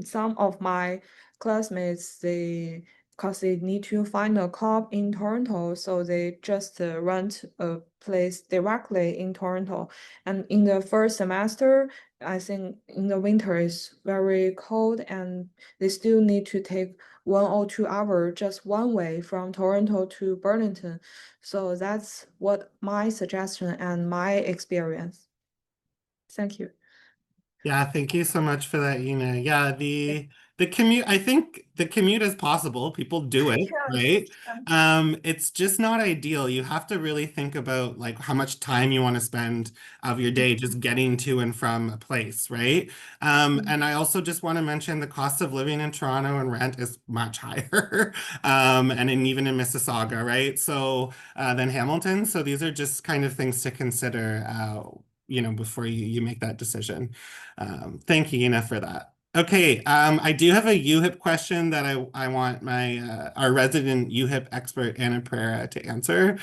Some of my classmates, they because they need to find a club in Toronto, so they just rent a place directly in Toronto. And in the first semester, I think in the winter is very cold, and they still need to take 1 or 2 hours just one way from Toronto to Burlington. So that's what my suggestion and my experience. Thank you. Yeah, thank you so much for that, Ina. Yeah, the commute, I think the commute is possible. People do it, right? It's just not ideal. You have to really think about like how much time you want to spend of your day just getting to and from a place, right? And I also just want to mention the cost of living in Toronto and rent is much higher, even in Mississauga, right? So than Hamilton. So these are just kind of things to consider, before you make that decision. Thank you, Ina, for that. Okay, I do have a UHIP question that I want our resident UHIP expert, Anna Pereira, to answer.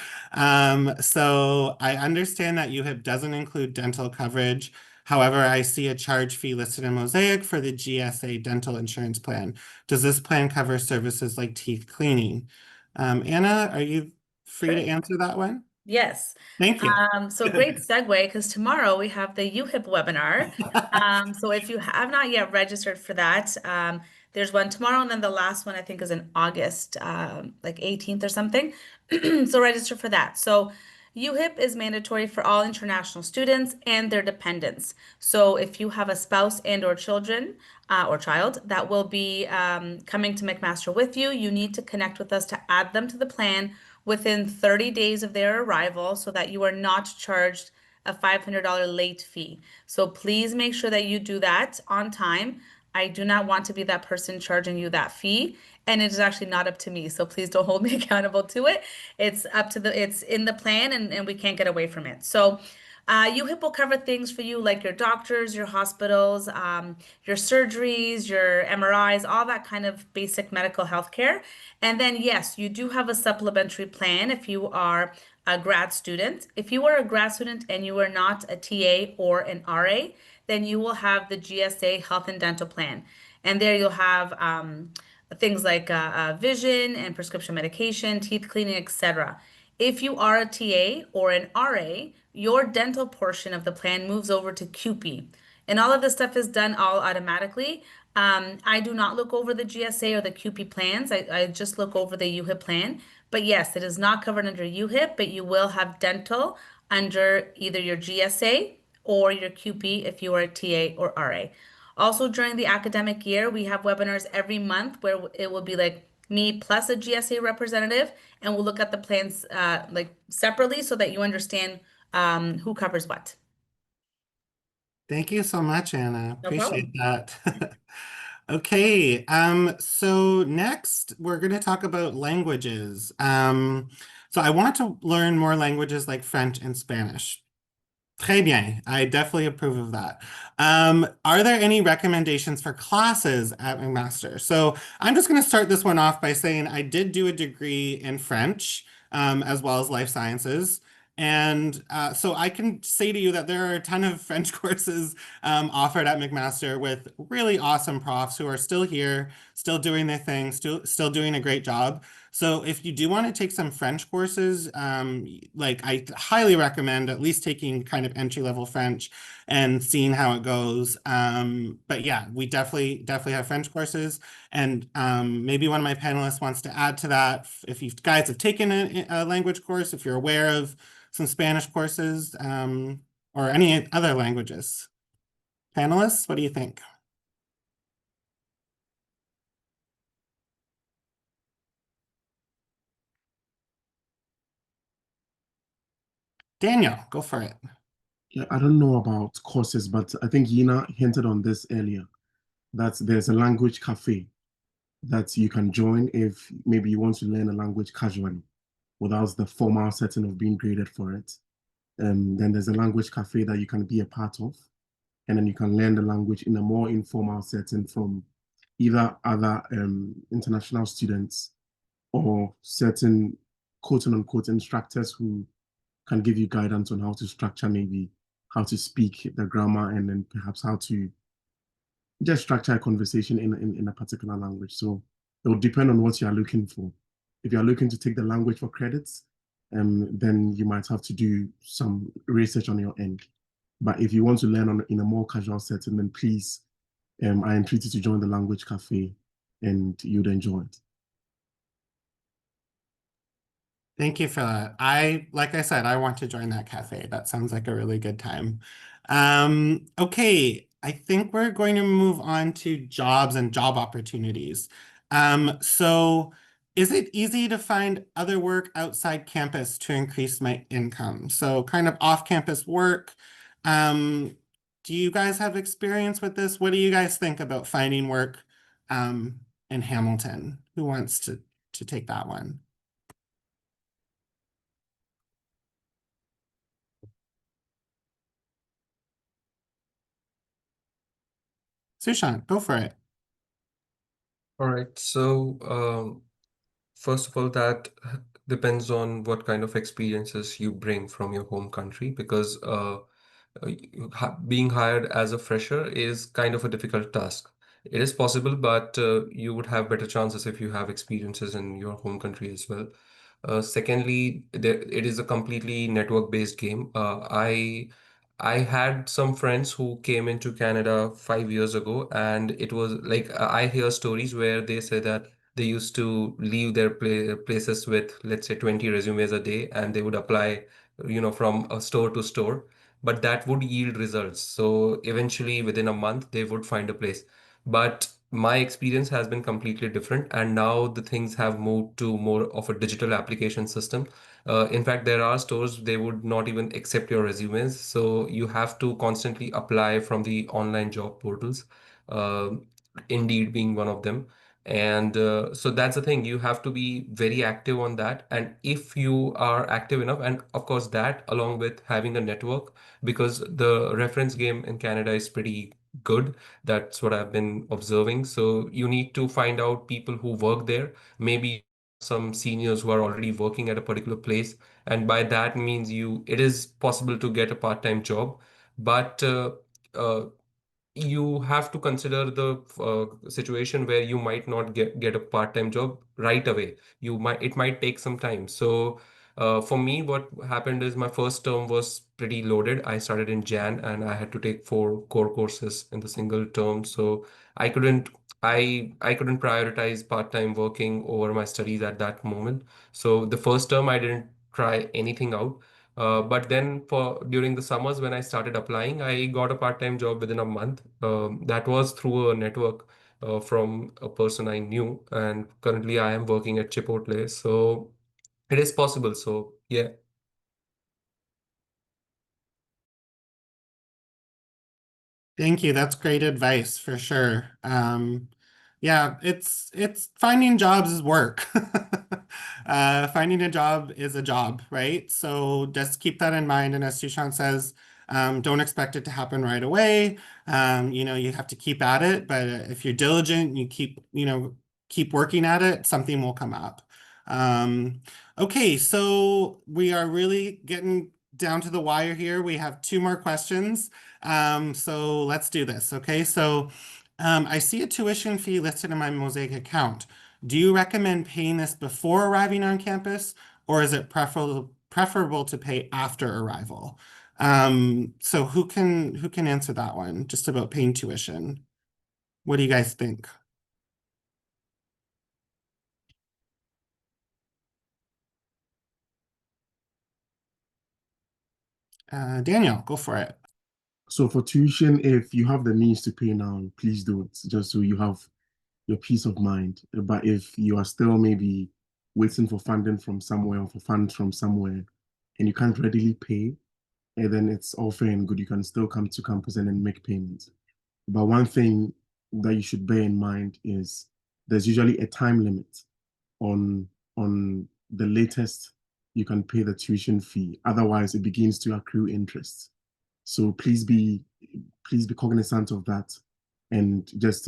So I understand that UHIP doesn't include dental coverage. However, I see a charge fee listed in Mosaic for the GSA dental insurance plan. Does this plan cover services like teeth cleaning? Anna, are you free to Sure. answer that one? Yes. Thank you. So great segue, because tomorrow we have the UHIP webinar. So if you have not yet registered for that, there's one tomorrow, and then the last one I think is in August, like 18th or something. So register for that. So UHIP is mandatory for all international students and their dependents. So if you have a spouse and or children or child that will be coming to McMaster with you, you need to connect with us to add them to the plan within 30 days of their arrival so that you are not charged a $500 late fee. So please make sure that you do that on time. I do not want to be that person charging you that fee, and it is actually not up to me. So please don't hold me accountable to it. It's in the plan, and we can't get away from it. So UHIP will cover things for you like your doctors, your hospitals, your surgeries, your MRIs, all that kind of basic medical health care. And then, yes, you do have a supplementary plan if you are a grad student. If you are a grad student and you are not a TA or an RA, then you will have the GSA health and dental plan. And there you'll have things like vision and prescription medication, teeth cleaning, etc. If you are a TA or an RA, your dental portion of the plan moves over to QP. And all of this stuff is done all automatically. I do not look over the GSA or the QP plans. I just look over the UHIP plan. But yes, it is not covered under UHIP, but you will have dental under either your GSA or your QP if you are a TA or RA. Also, during the academic year, we have webinars every month where it will be like me plus a GSA representative, and we'll look at the plans like separately so that you understand who covers what. Thank you so much, Anna. No Appreciate problem. that. Okay, so next we're going to talk about languages. So I want to learn more languages like French and Spanish. Très bien. I definitely approve of that. Are there any recommendations for classes at McMaster? So I'm just going to start this one off by saying I did do a degree in French, as well as life sciences. And so I can say to you that there are a ton of French courses offered at McMaster with really awesome profs who are still here, still doing their thing, still doing a great job. So if you do want to take some French courses, like I highly recommend at least taking kind of entry-level French and seeing how it goes. But yeah, we definitely have French courses. And maybe one of my panelists wants to add to that. If you guys have taken a language course, if you're aware of some Spanish courses, or any other languages. Panelists, what do you think? Daniel, go for it. Yeah, I don't know about courses, but I think Yina hinted on this earlier, that there's a language cafe that you can join if maybe you want to learn a language casually without the formal setting of being graded for it. Then there's a language cafe that you can be a part of, and then you can learn the language in a more informal setting from either other international students or certain quote unquote instructors who can give you guidance on how to structure, maybe how to speak the grammar, and then perhaps how to just structure a conversation in a particular language. So It will depend on what you are looking for. If you are looking to take the language for credits, then you might have to do some research on your end. But if you want to learn in a more casual setting, then please, I entreat you to join the language cafe and you'd enjoy it. Thank you for that. Like I said, I want to join that cafe. That sounds like a really good time. Okay, I think we're going to move on to jobs and job opportunities. So is it easy to find other work outside campus to increase my income? So kind of off-campus work. Do you guys have experience with this? What do you guys think about finding work in Hamilton? Who wants to take that one? Sushant, go for it. All right. So, first of all, that depends on what kind of experiences you bring from your home country, because being hired as a fresher is kind of a difficult task. It is possible, but you would have better chances if you have experiences in your home country as well. Secondly, it is a completely network-based game. I had some friends who came into Canada 5 years ago, and it was like I hear stories where they say that they used to leave their places with, let's say, 20 resumes a day, and they would apply, from a store to store, but that would yield results. So eventually, within a month, they would find a place. But my experience has been completely different, and now the things have moved to more of a digital application system. In fact, there are stores they would not even accept your resumes, so you have to constantly apply from the online job portals, uh, Indeed being one of them. And so that's the thing, you have to be very active on that. And if you are active enough, and of course, that along with having a network, because the reference game in Canada is pretty good. That's what I've been observing. So you need to find out people who work there, maybe some seniors who are already working at a particular place, and by that means it is possible to get a part-time job. But uh, you have to consider the situation where you might not get a part-time job right away. It might take some time. So for me, what happened is my first term was pretty loaded. I started in Jan and I had to take 4 core courses in the single term. So I couldn't I couldn't prioritize part-time working over my studies at that moment. So the first term I didn't try anything out. But then for during the summers when I started applying, I got a part-time job within a month. That was through a network from a person I knew, and currently I am working at Chipotle. So it is possible. So yeah. Thank you. That's great advice for sure. Yeah, it's finding jobs is work. Finding a job is a job, right? So just keep that in mind. And as Sushant says, don't expect it to happen right away. You have to keep at it, but if you're diligent, you keep working at it, something will come up. Okay, so we are really getting down to the wire here. We have 2 more questions. So let's do this. Okay, so I see a tuition fee listed in my Mosaic account. Do you recommend paying this before arriving on campus, or is it preferable to pay after arrival? So who can answer that one? Just about paying tuition. What do you guys think? Daniel, go for it. So for tuition, if you have the means to pay now, please do it, just so you have your peace of mind. But if you are still maybe waiting for funding from somewhere or for funds from somewhere and you can't readily pay, then it's all fair and good. You can still come to campus and then make payments. But one thing that you should bear in mind is there's usually a time limit on the latest you can pay the tuition fee. Otherwise, it begins to accrue interest. So please be cognizant of that, and just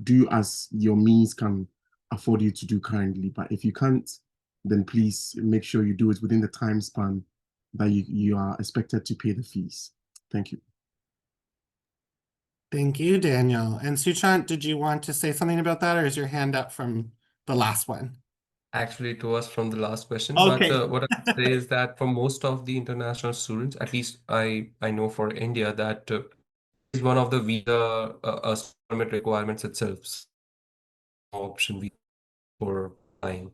do as your means can afford you to do currently. But if you can't, then please make sure you do it within the time span that you are expected to pay the fees. Thank you. Thank you, Daniel. And Sushant, did you want to say something about that, or is your hand up from the last one? Actually, it was from the last question, but Okay. what I would say is that for most of the international students, at least I know for India, that is one of the visa permit requirements itself. So, option visa for applying.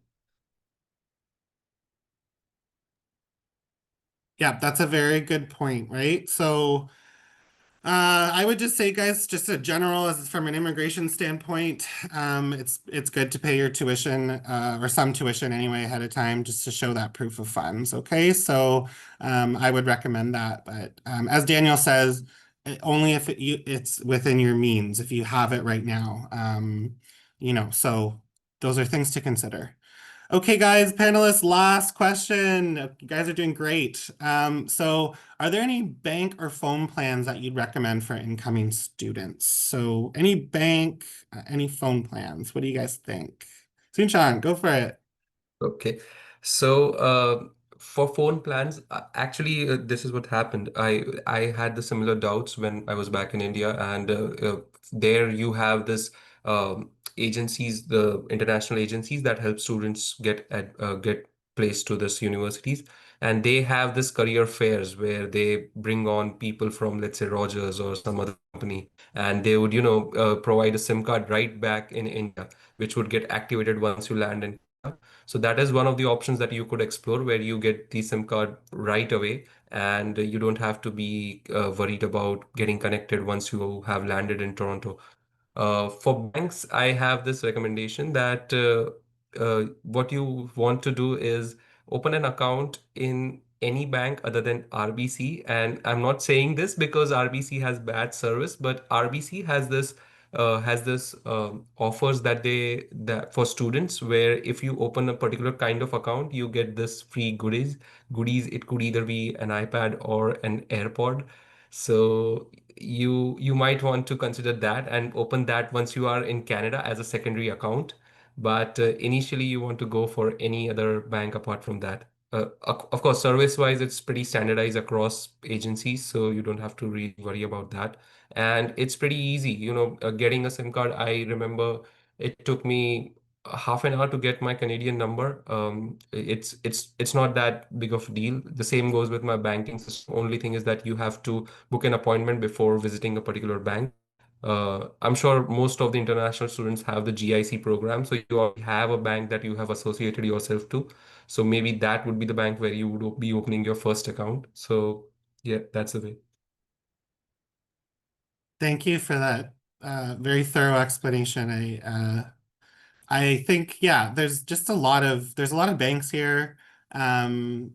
Yeah, that's a very good point, right? So I would just say, guys, just a general, as from an immigration standpoint, it's good to pay your tuition, or some tuition anyway, ahead of time, just to show that proof of funds. Okay, so I would recommend that. But as Daniel says, only if it's within your means, if you have it right now. So those are things to consider. Okay, guys, panelists, last question. You guys are doing great. So are there any bank or phone plans that you'd recommend for incoming students? So any bank, any phone plans? What do you guys think? Sunshan, go for it. Okay, so for phone plans, actually, this is what happened. I had the similar doubts when I was back in India, and there you have this agencies, the international agencies that help students get placed to this universities, and they have this career fairs where they bring on people from, let's say, Rogers or some other company, and they would, provide a SIM card right back in India, which would get activated once you land in. So that is one of the options that you could explore where you get the SIM card right away and you don't have to be worried about getting connected once you have landed in Toronto. For banks, I have this recommendation that what you want to do is open an account in any bank other than RBC. And I'm not saying this because RBC has bad service, but RBC has this offers that for students where if you open a particular kind of account, you get this free goodies. Goodies, it could either be an iPad or an AirPod. So you might want to consider that and open that once you are in Canada as a secondary account. But initially, you want to go for any other bank apart from that. Of course, service-wise, it's pretty standardized across agencies, so you don't have to really worry about that. And it's pretty easy, getting a SIM card. I remember it took me a half an hour to get my Canadian number. It's not that big of a deal. The same goes with my banking system. Only thing is that you have to book an appointment before visiting a particular bank. I'm sure most of the international students have the GIC program, so you already have a bank that you have associated yourself to. So maybe that would be the bank where you would be opening your first account. So yeah, that's the way. Thank you for that very thorough explanation. I think, yeah, there's a lot of banks here, um,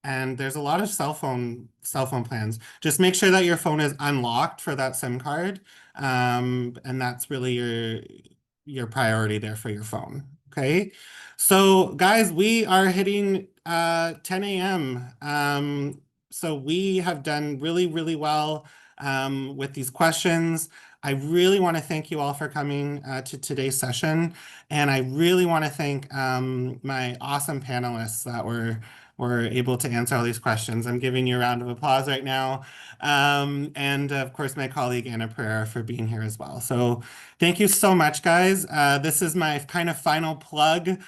and there's a lot of cell phone plans. Just make sure that your phone is unlocked for that SIM card, and that's really your priority there for your phone. Okay, so guys, we are hitting 10 a.m. So we have done really, really well with these questions. I really want to thank you all for coming to today's session. And I really want to thank my awesome panelists that were able to answer all these questions. I'm giving you a round of applause right now. And of course, my colleague Anna Pereira for being here as well. So thank you so much, guys. This is my kind of final plug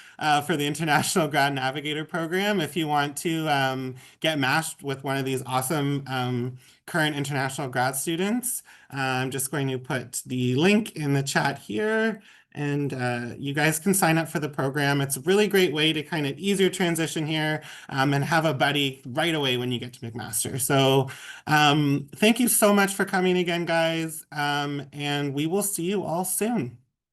for the International Grad Navigator program. If you want to get matched with one of these awesome current international grad students, I'm just going to put the link in the chat here. And you guys can sign up for the program. It's a really great way to kind of ease your transition here and have a buddy right away when you get to McMaster. So thank you so much for coming again, guys. And we will see you all soon.